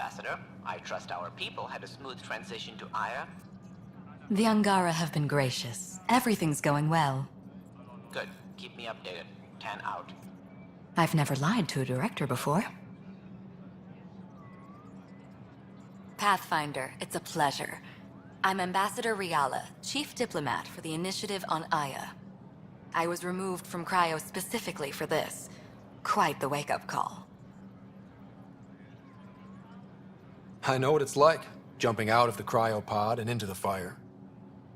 Ambassador. I trust our people had a smooth transition to Aya. The Angara have been gracious. Everything's going well. Good. Keep me updated. 10 out. I've never lied to a director before. Pathfinder, it's a pleasure. I'm Ambassador Riala, Chief Diplomat for the Initiative on Aya. I was removed from Cryo specifically for this. Quite the wake-up call. I know what it's like, jumping out of the cryopod and into the fire.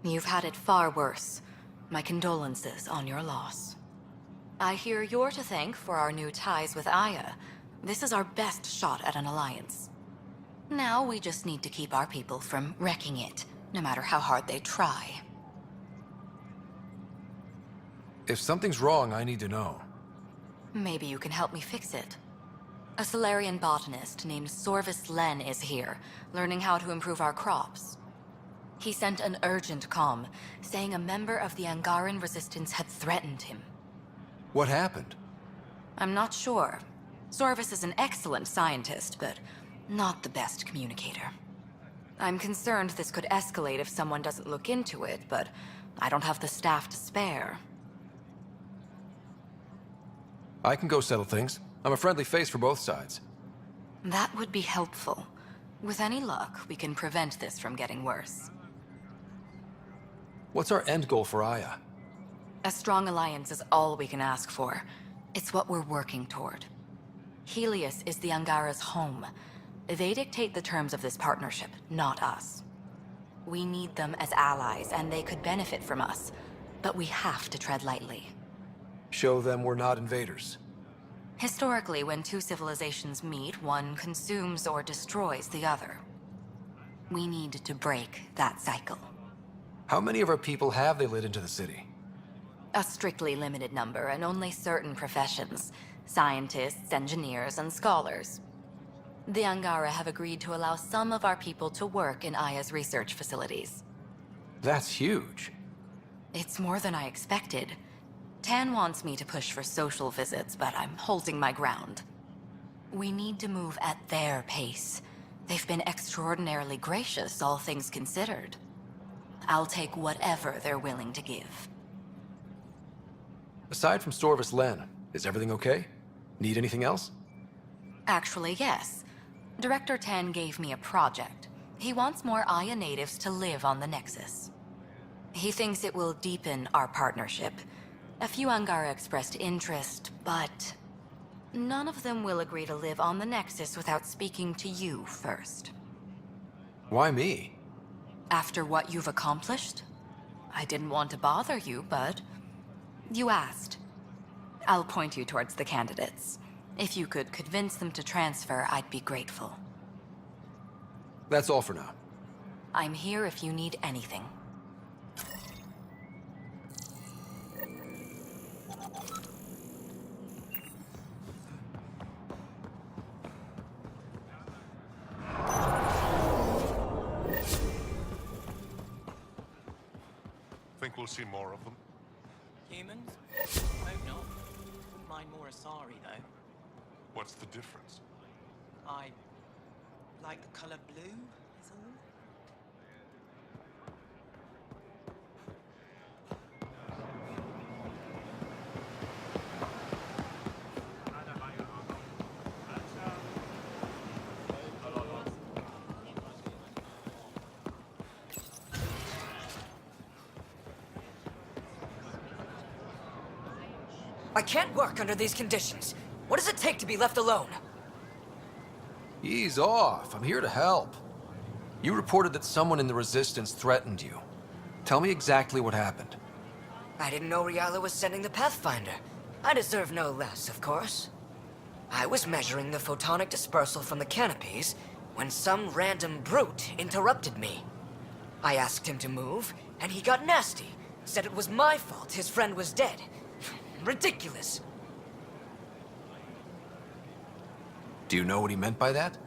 You've had it far worse. My condolences on your loss. I hear you're to thank for our new ties with Aya. This is our best shot at an alliance. Now we just need to keep our people from wrecking it, no matter how hard they try. If something's wrong, I need to know. Maybe you can help me fix it. A Solarian botanist named Sorvis Len is here, learning how to improve our crops. He sent an urgent comm, saying a member of the Angaran resistance had threatened him. What happened? I'm not sure. Sorvis is an excellent scientist, but not the best communicator. I'm concerned this could escalate if someone doesn't look into it, but I don't have the staff to spare. I can go settle things. I'm a friendly face for both sides. That would be helpful. With any luck, we can prevent this from getting worse. What's our end goal for Aya? A strong alliance is all we can ask for. It's what we're working toward. Helios is the Angara's home. They dictate the terms of this partnership, not us. We need them as allies, and they could benefit from us. But we have to tread lightly. Show them we're not invaders. Historically, when two civilizations meet, one consumes or destroys the other. We need to break that cycle. How many of our people have they let into the city? A strictly limited number, and only certain professions. Scientists, engineers, and scholars. The Angara have agreed to allow some of our people to work in Aya's research facilities. That's huge. It's more than I expected. Tan wants me to push for social visits, but I'm holding my ground. We need to move at their pace. They've been extraordinarily gracious, all things considered. I'll take whatever they're willing to give. Aside from Sorvis Len, is everything okay? Need anything else? Actually, yes. Director Tan gave me a project. He wants more Aya natives to live on the Nexus. He thinks it will deepen our partnership. A few Angara expressed interest, but none of them will agree to live on the Nexus without speaking to you first. Why me? After what you've accomplished? I didn't want to bother you, but you asked. I'll point you towards the candidates. If you could convince them to transfer, I'd be grateful. That's all for now. I'm here if you need anything. Think we'll see more of them? Humans? Hope not. Wouldn't mind more Asari, though. What's the difference? I like the color blue, is all. I can't work under these conditions. What does it take to be left alone? Ease off. I'm here to help. You reported that someone in the Resistance threatened you. Tell me exactly what happened. I didn't know Riala was sending the Pathfinder. I deserve no less, of course. I was measuring the photonic dispersal from the canopies when some random brute interrupted me. I asked him to move, and he got nasty. Said it was my fault his friend was dead. Ridiculous. Do you know what he meant by that?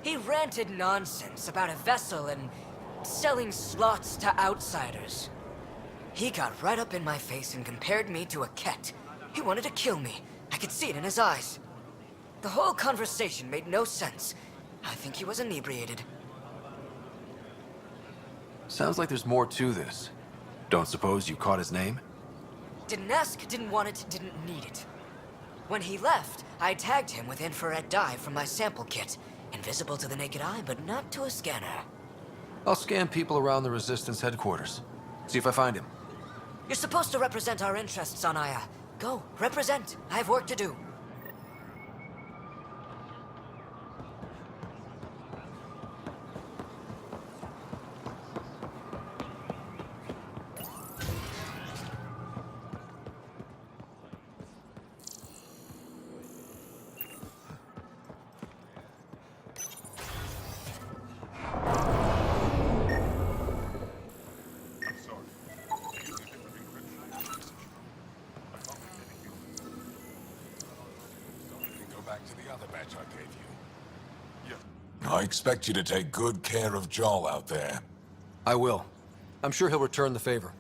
He ranted nonsense about a Vesaal and selling slots to outsiders. He got right up in my face and compared me to a cat. He wanted to kill me. I could see it in his eyes. The whole conversation made no sense. I think he was inebriated. Sounds like there's more to this. Don't suppose you caught his name? Didn't ask, didn't want it, didn't need it. When he left, I tagged him with infrared dye from my sample kit. Invisible to the naked eye, but not to a scanner. I'll scan people around the Resistance headquarters. See if I find him. You're supposed to represent our interests on Aya. Go, represent. I have work to do. I expect you to take good care of Joel out there. I will. I'm sure he'll return the favor.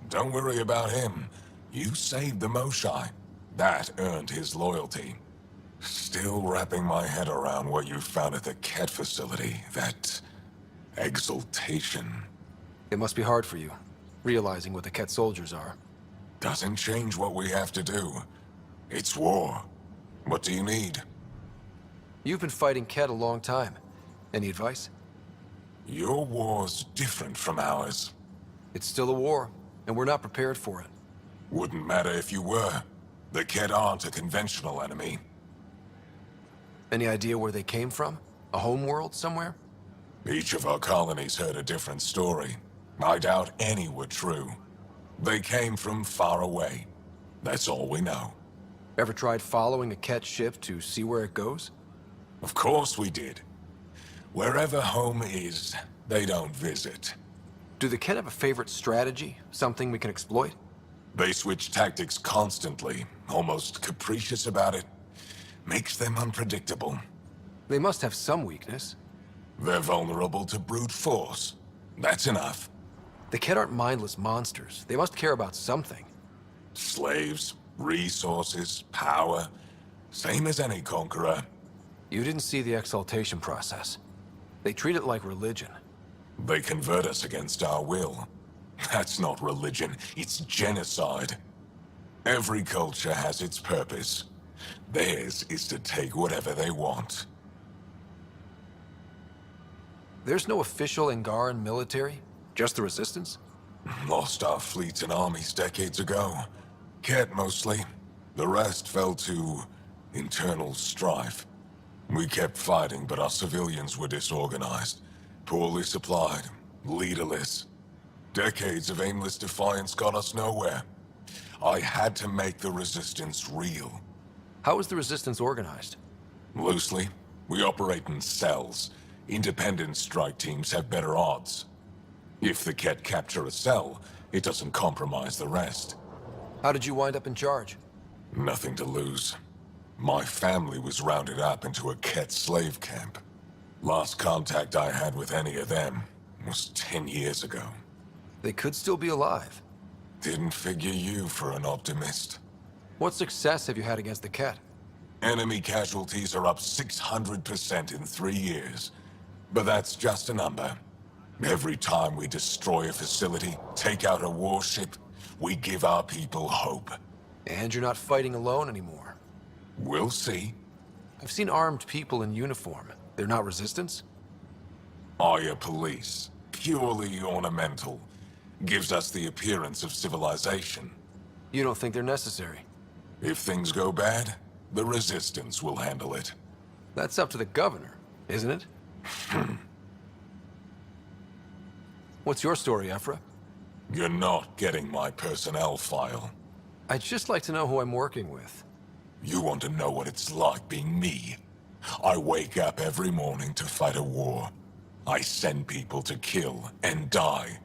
Don't worry about him. You saved the Moshai. That earned his loyalty. Still wrapping my head around what you found at the Ket facility. That exaltation. It must be hard for you, realizing what the Ket soldiers are. Doesn't change what we have to do. It's war. What do you need? You've been fighting Ket a long time. Any advice? Your war's different from ours. It's still a war, and we're not prepared for it. Wouldn't matter if you were. The Ket aren't a conventional enemy. Any idea where they came from? A homeworld somewhere? Each of our colonies heard a different story. I doubt any were true. They came from far away. That's all we know. Ever tried following a Ket ship to see where it goes? Of course we did. Wherever home is, they don't visit. Do the Ket have a favorite strategy? Something we can exploit? They switch tactics constantly, almost capricious about it. Makes them unpredictable. They must have some weakness. They're vulnerable to brute force. That's enough. The Ket aren't mindless monsters. They must care about something. Slaves, resources, power. Same as any conqueror. You didn't see the exaltation process. They treat it like religion. They convert us against our will. That's not religion, it's genocide. Every culture has its purpose. Theirs is to take whatever they want. There's no official Angaran military? Just the Resistance? Lost our fleets and armies decades ago. Ket mostly. The rest fell to internal strife. We kept fighting, but our civilians were disorganized, poorly supplied, leaderless. Decades of aimless defiance got us nowhere. I had to make the Resistance real. How is the Resistance organized? Loosely, we operate in cells. Independent strike teams have better odds. If the Ket capture a cell, it doesn't compromise the rest. How did you wind up in charge? Nothing to lose. My family was rounded up into a Ket slave camp. Last contact I had with any of them was 10 years ago. They could still be alive. Didn't figure you for an optimist. What success have you had against the Ket? Enemy casualties are up 600% in 3 years. But that's just a number. Every time we destroy a facility, take out a warship, we give our people hope. And you're not fighting alone anymore. We'll see. I've seen armed people in uniform. They're not Resistance? Aya police, purely ornamental, gives us the appearance of civilization. You don't think they're necessary? If things go bad, the Resistance will handle it. That's up to the governor, isn't it? What's your story, Ephra? You're not getting my personnel file. I'd just like to know who I'm working with. You want to know what it's like being me? I wake up every morning to fight a war. I send people to kill and die.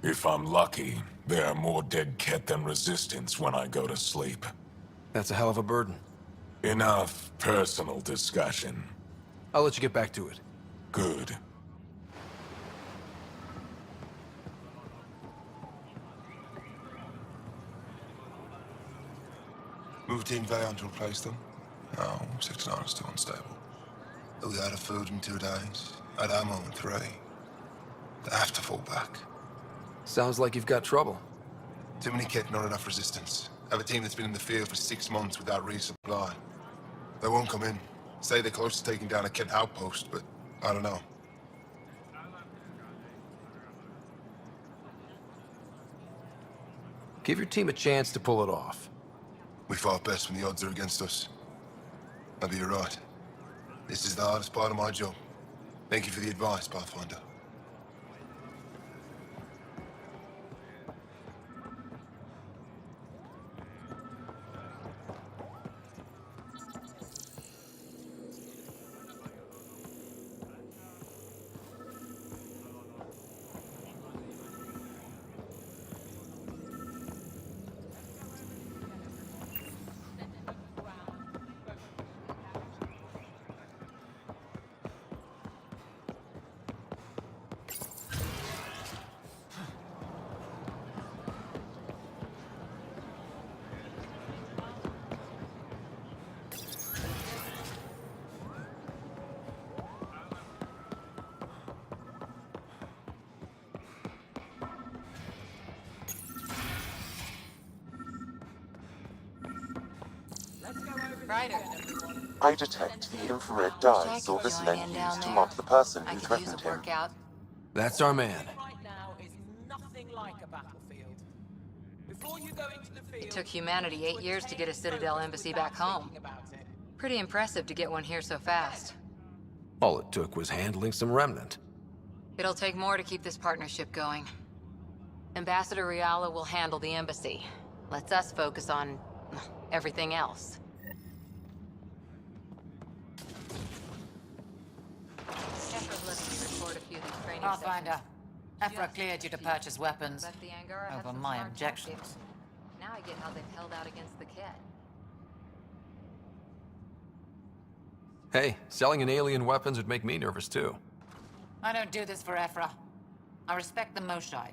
If I'm lucky, there are more dead Ket than Resistance when I go to sleep. That's a hell of a burden. Enough personal discussion. I'll let you get back to it. Good. Move Team Veon to replace them? No, Sector 9 is still unstable. We out of food in 2 days. Had ammo in 3. They have to fall back. Sounds like you've got trouble. Too many kit, not enough resistance. Have a team that's been in the field for 6 months without resupply. They won't come in. Say they're close to taking down a kit outpost, but I don't know. Give your team a chance to pull it off. We fought best when the odds are against us. Maybe you're right. This is the hardest part of my job. Thank you for the advice, Pathfinder. Ryder, I detect the infrared dyes saw this lens used to mark the person I who could use threatened a him. workout. That's our man. Right now is nothing like a battlefield. Before you go into the field, It took humanity 8 years to get a Citadel embassy back home. Pretty impressive to get one here so fast. All it took was handling some remnant. It'll take more to keep this partnership going. Ambassador Riala will handle the embassy. Lets us focus on everything else. Pathfinder, Ephra cleared you to purchase weapons But the Angara have over some my smart objections. tactics. Now I get how they've held out against the Ket. Hey, selling an alien weapons would make me nervous too. I don't do this for Ephra. I respect the Moshai.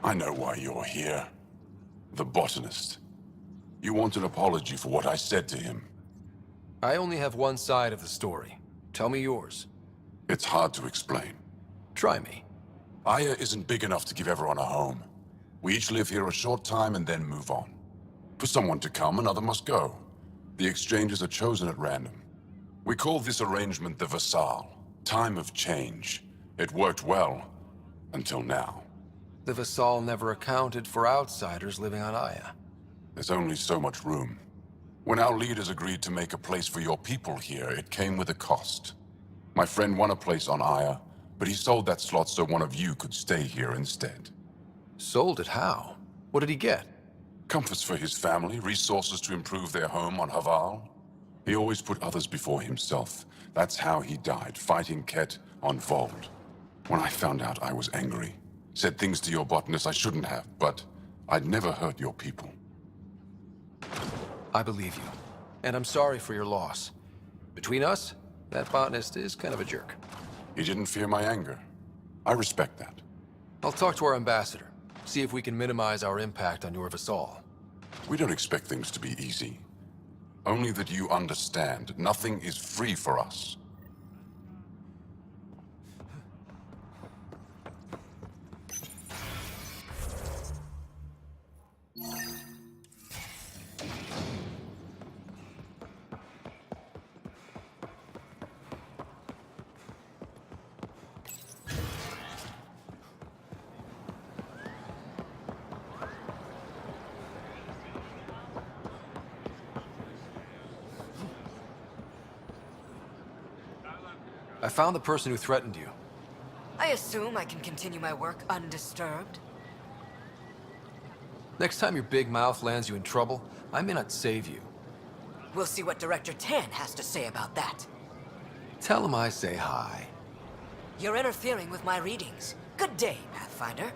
I know why you're here. The botanist. You want an apology for what I said to him. I only have one side of the story. Tell me yours. It's hard to explain. Try me. Aya isn't big enough to give everyone a home. We each live here a short time and then move on. For someone to come, another must go. The exchanges are chosen at random. We call this arrangement the Vesaal. Time of change. It worked well, until now. The Vesaal never accounted for outsiders living on Aya. There's only so much room. When our leaders agreed to make a place for your people here, it came with a cost. My friend won a place on Aya, but he sold that slot so one of you could stay here instead. Sold it how? What did he get? Comforts for his family, resources to improve their home on Haval. He always put others before himself. That's how he died, fighting Ket on Vold. When I found out, I was angry. Said things to your botanist I shouldn't have, but I'd never hurt your people. I believe you. And I'm sorry for your loss. Between us, that botanist is kind of a jerk. He didn't fear my anger. I respect that. I'll talk to our ambassador. See if we can minimize our impact on your Vesaal. We don't expect things to be easy. Only that you understand, nothing is free for us. I found the person who threatened you. I assume I can continue my work undisturbed. Next time your big mouth lands you in trouble, I may not save you. We'll see what Director Tan has to say about that. Tell him I say hi. You're interfering with my readings. Good day, Pathfinder.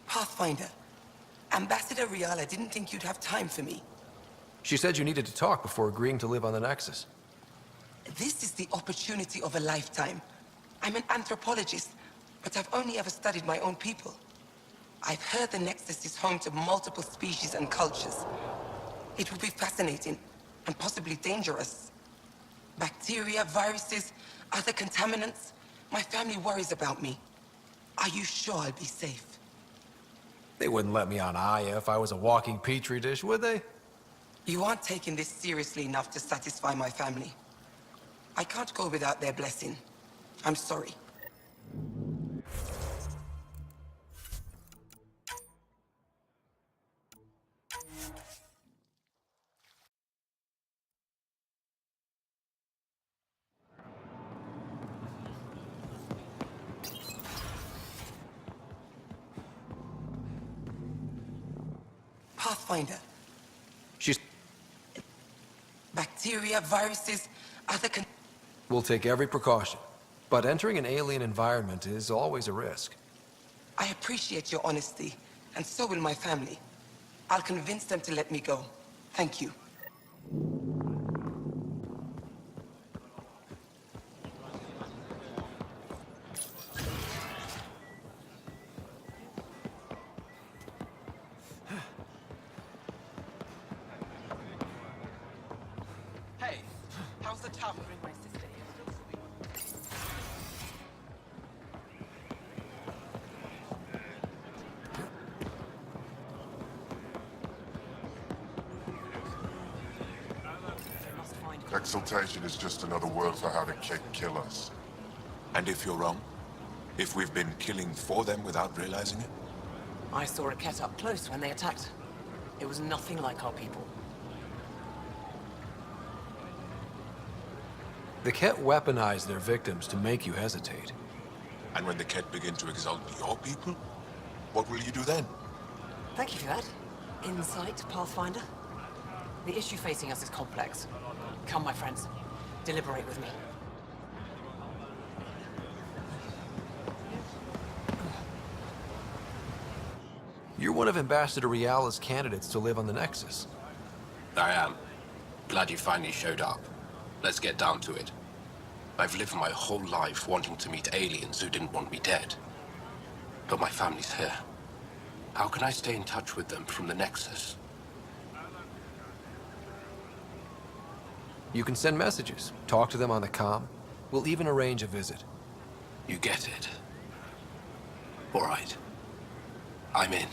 Pathfinder, Ambassador Riala didn't think you'd have time for me. She said you needed to talk before agreeing to live on the Nexus. This is the opportunity of a lifetime. I'm an anthropologist, but I've only ever studied my own people. I've heard the Nexus is home to multiple species and cultures. It will be fascinating and possibly dangerous. Bacteria, viruses, other contaminants. My family worries about me. Are you sure I'll be safe? They wouldn't let me on Aya if I was a walking petri dish, would they? You aren't taking this seriously enough to satisfy my family. I can't go without their blessing. I'm sorry. Pathfinder. She's... Bacteria, viruses, other We'll take every precaution. But entering an alien environment is always a risk. I appreciate your honesty, and so will my family. I'll convince them to let me go. Thank you. Hey, how's the tower? My sister here. Exaltation is just another word for how the Kett kill us. And if you're wrong? If we've been killing for them without realizing it? I saw a Kett up close when they attacked. It was nothing like our people. The Kett weaponize their victims to make you hesitate. And when the Kett begin to exalt your people, what will you do then? Thank you for that. Insight, Pathfinder. The issue facing us is complex. Come, my friends. Deliberate with me. You're one of Ambassador Riala's candidates to live on the Nexus. I am. Glad you finally showed up. Let's get down to it. I've lived my whole life wanting to meet aliens who didn't want me dead. But my family's here. How can I stay in touch with them from the Nexus? You can send messages, talk to them on the comm. We'll even arrange a visit. You get it. All right. I'm in.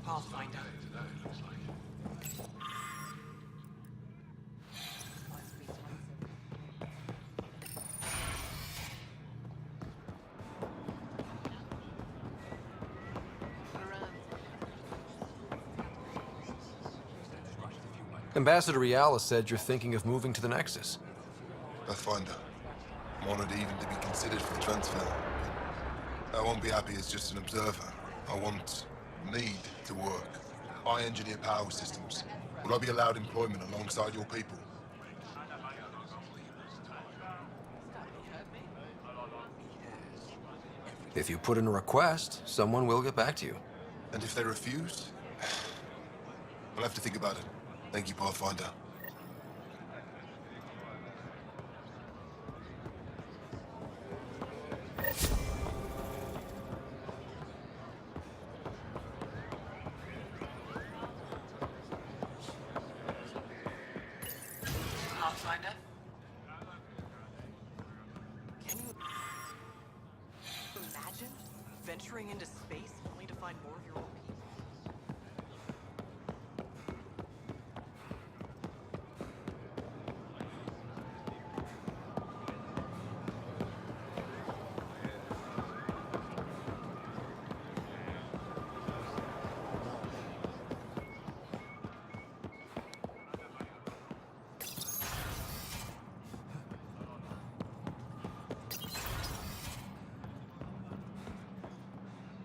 Pathfinder. Ambassador Riala said you're thinking of moving to the Nexus. Pathfinder. I'm honored even to be considered for the transfer. I won't be happy as just an observer. I need to work. I engineer power systems. Will I be allowed employment alongside your people? If you put in a request, someone will get back to you. And if they refuse? I'll have to think about it. Thank you, Pathfinder. Pathfinder? Can you imagine venturing into space only to find more of your own people?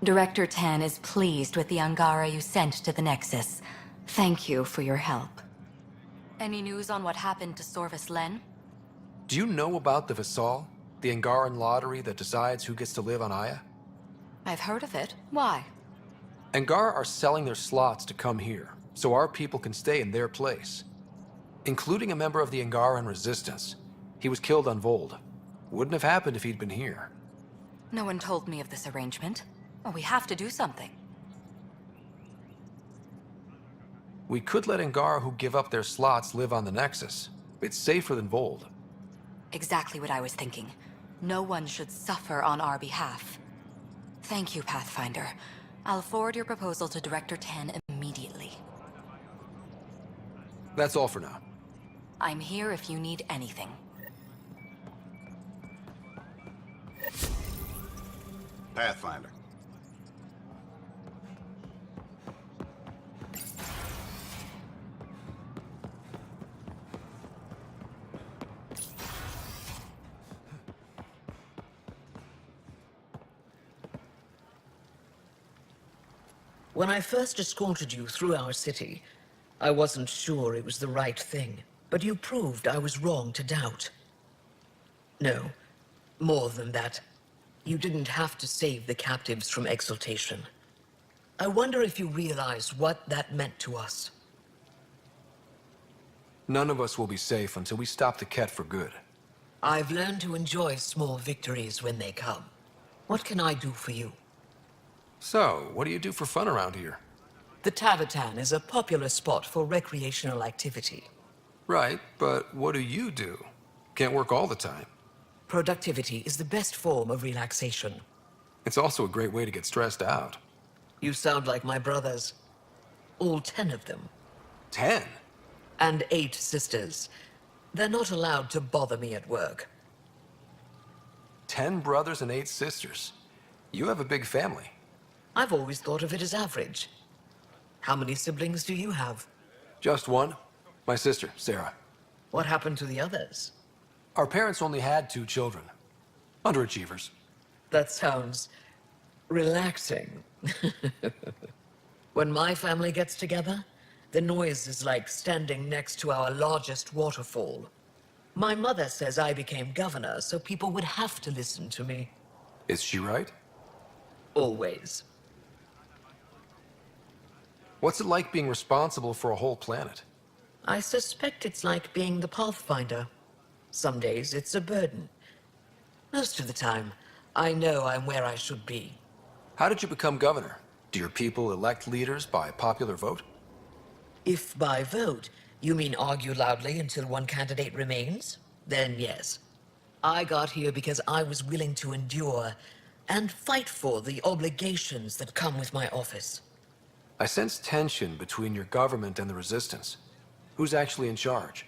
Director 10 is pleased with the Angara you sent to the Nexus. Thank you for your help. Any news on what happened to Sorvis Len? Do you know about the Vesaal? The Angaran lottery that decides who gets to live on Aya? I've heard of it. Why? Angara are selling their slots to come here, so our people can stay in their place. Including a member of the Angaran resistance. He was killed on Vold. Wouldn't have happened if he'd been here. No one told me of this arrangement. Well, we have to do something. We could let Angara who give up their slots live on the Nexus. It's safer than Vold. Exactly what I was thinking. No one should suffer on our behalf. Thank you, Pathfinder. I'll forward your proposal to Director 10 immediately. That's all for now. I'm here if you need anything. Pathfinder. When I first escorted you through our city, I wasn't sure it was the right thing, but you proved I was wrong to doubt. No, more than that. You didn't have to save the captives from exaltation. I wonder if you realize what that meant to us. None of us will be safe until we stop the Ket for good. I've learned to enjoy small victories when they come. What can I do for you? So, what do you do for fun around here? The Tavatan is a popular spot for recreational activity. Right, but what do you do? Can't work all the time. Productivity is the best form of relaxation. It's also a great way to get stressed out. You sound like my brothers. All 10 of them. 10? And 8 sisters. They're not allowed to bother me at work. 10 brothers and 8 sisters. You have a big family. I've always thought of it as average. How many siblings do you have? Just one. My sister, Sarah. What happened to the others? Our parents only had 2 children. Underachievers. That sounds relaxing. When my family gets together, the noise is like standing next to our largest waterfall. My mother says I became governor, so people would have to listen to me. Is she right? Always. What's it like being responsible for a whole planet? I suspect it's like being the Pathfinder. Some days it's a burden. Most of the time, I know I'm where I should be. How did you become governor? Do your people elect leaders by popular vote? If by vote, you mean argue loudly until one candidate remains, then yes. I got here because I was willing to endure and fight for the obligations that come with my office. I sense tension between your government and the Resistance. Who's actually in charge?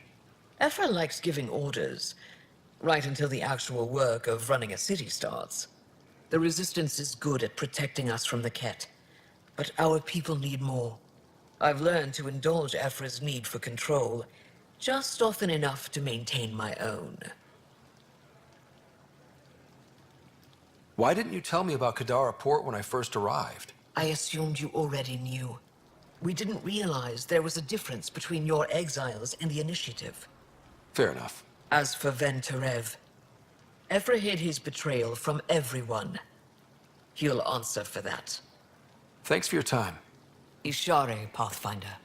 Ephra likes giving orders, right until the actual work of running a city starts. The Resistance is good at protecting us from the Ket, but our people need more. I've learned to indulge Ephra's need for control, just often enough to maintain my own. Why didn't you tell me about Kadara Port when I first arrived? I assumed you already knew. We didn't realize there was a difference between your exiles and the Initiative. Fair enough. As for Venturev, Ephra hid his betrayal from everyone. He'll answer for that. Thanks for your time. Ishare, Pathfinder.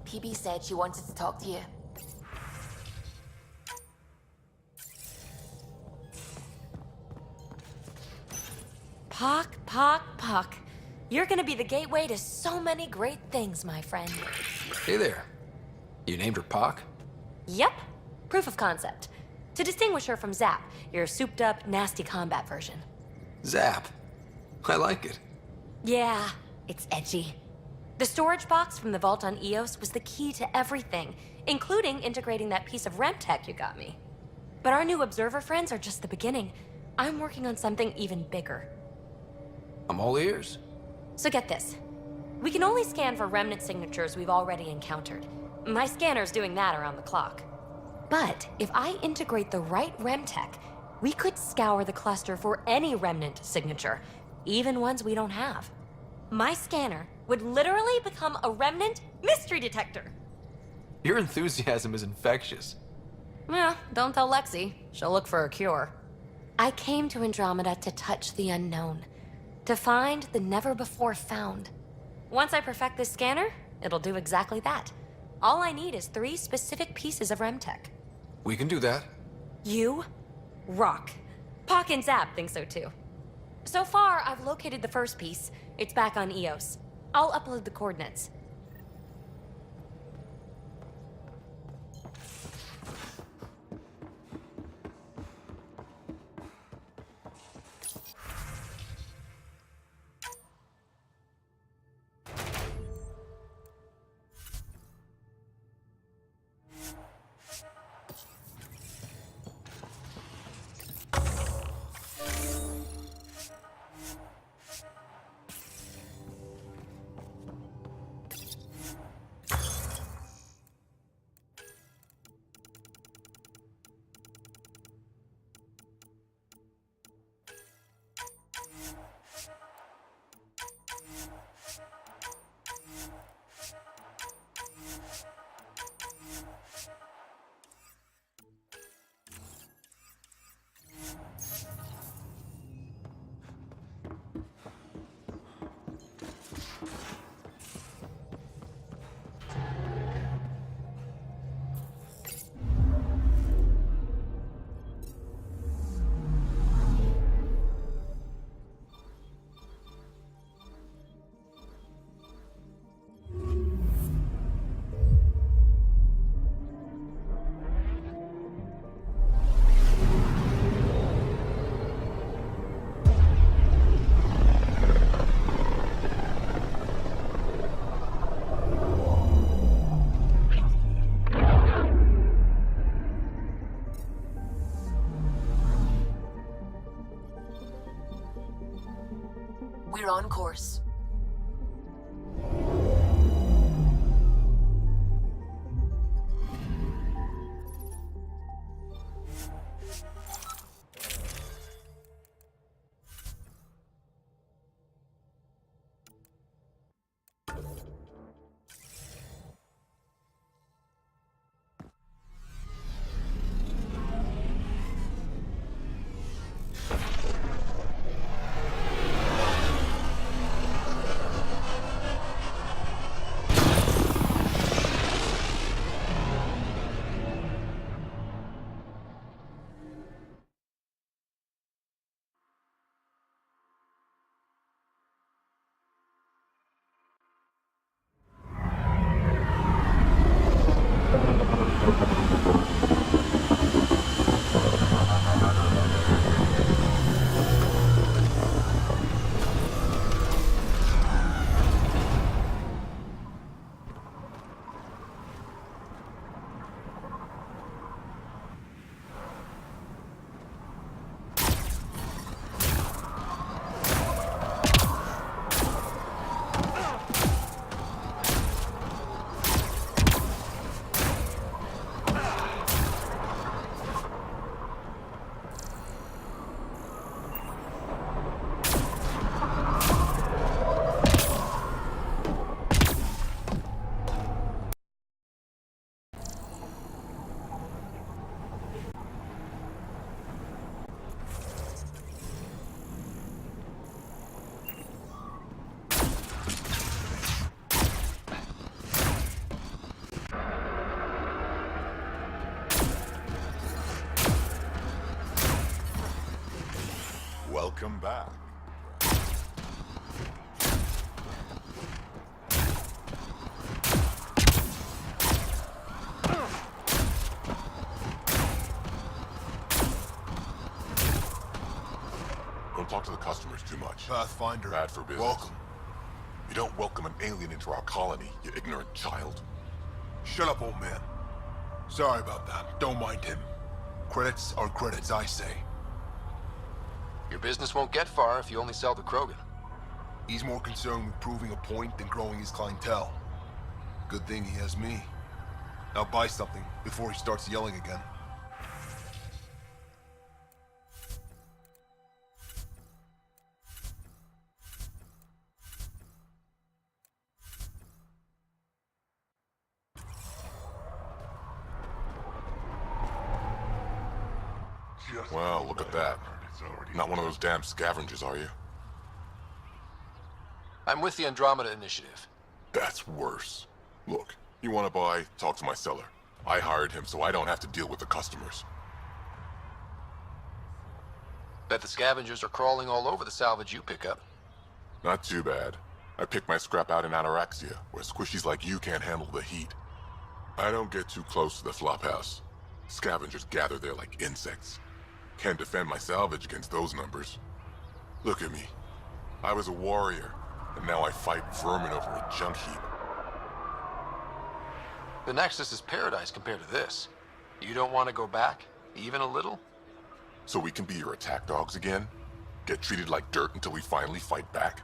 PB said she wanted to talk to you. Puck. You're gonna be the gateway to so many great things, my friend. Hey there. You named her Pock? Yep. Proof of concept. To distinguish her from Zap, your souped-up, nasty combat version. Zap. I like it. Yeah, it's edgy. The storage box from the vault on Eos was the key to everything, including integrating that piece of REM tech you got me. But our new Observer friends are just the beginning. I'm working on something even bigger. I'm all ears. So get this. We can only scan for remnant signatures we've already encountered. My scanner's doing that around the clock. But if I integrate the right REM tech, we could scour the cluster for any remnant signature, even ones we don't have. My scanner would literally become a remnant mystery detector. Your enthusiasm is infectious. Yeah, don't tell Lexi. She'll look for a cure. I came to Andromeda to touch the unknown, to find the never-before-found. Once I perfect this scanner, it'll do exactly that. All I need is 3 specific pieces of REM tech. We can do that. You rock. Pock and Zap think so too. So far, I've located the first piece. It's back on Eos. I'll upload the coordinates. We're on course. Welcome back. Don't talk to the customers too much. Pathfinder. Bad for business. Welcome. You don't welcome an alien into our colony, you ignorant child. Shut up, old man. Sorry about that. Don't mind him. Credits are credits, I say. Your business won't get far if you only sell to Krogan. He's more concerned with proving a point than growing his clientele. Good thing he has me. Now buy something before he starts yelling again. Well, look at that. Not one of those damn scavengers, are you? I'm with the Andromeda Initiative. That's worse. Look, you want to buy, talk to my seller. I hired him so I don't have to deal with the customers. Bet the scavengers are crawling all over the salvage you pick up. Not too bad. I pick my scrap out in Ataraxia, where squishies like you can't handle the heat. I don't get too close to the flophouse. Scavengers gather there like insects. Can't defend my salvage against those numbers. Look at me. I was a warrior, and now I fight vermin over a junk heap. The Nexus is paradise compared to this. You don't want to go back, even a little? So we can be your attack dogs again? Get treated like dirt until we finally fight back?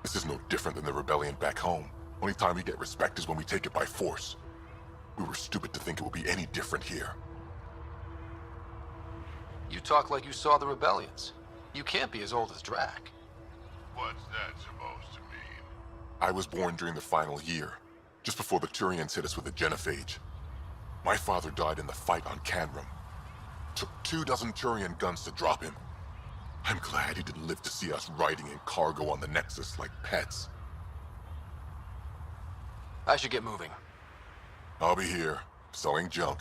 This is no different than the rebellion back home. Only time we get respect is when we take it by force. We were stupid to think it would be any different here. You talk like you saw the rebellions. You can't be as old as Drac. What's that supposed to mean? I was born during the final year, just before the Turians hit us with the genophage. My father died in the fight on Canrum. Took 24 Turian guns to drop him. I'm glad he didn't live to see us riding in cargo on the Nexus like pets. I should get moving. I'll be here, selling junk.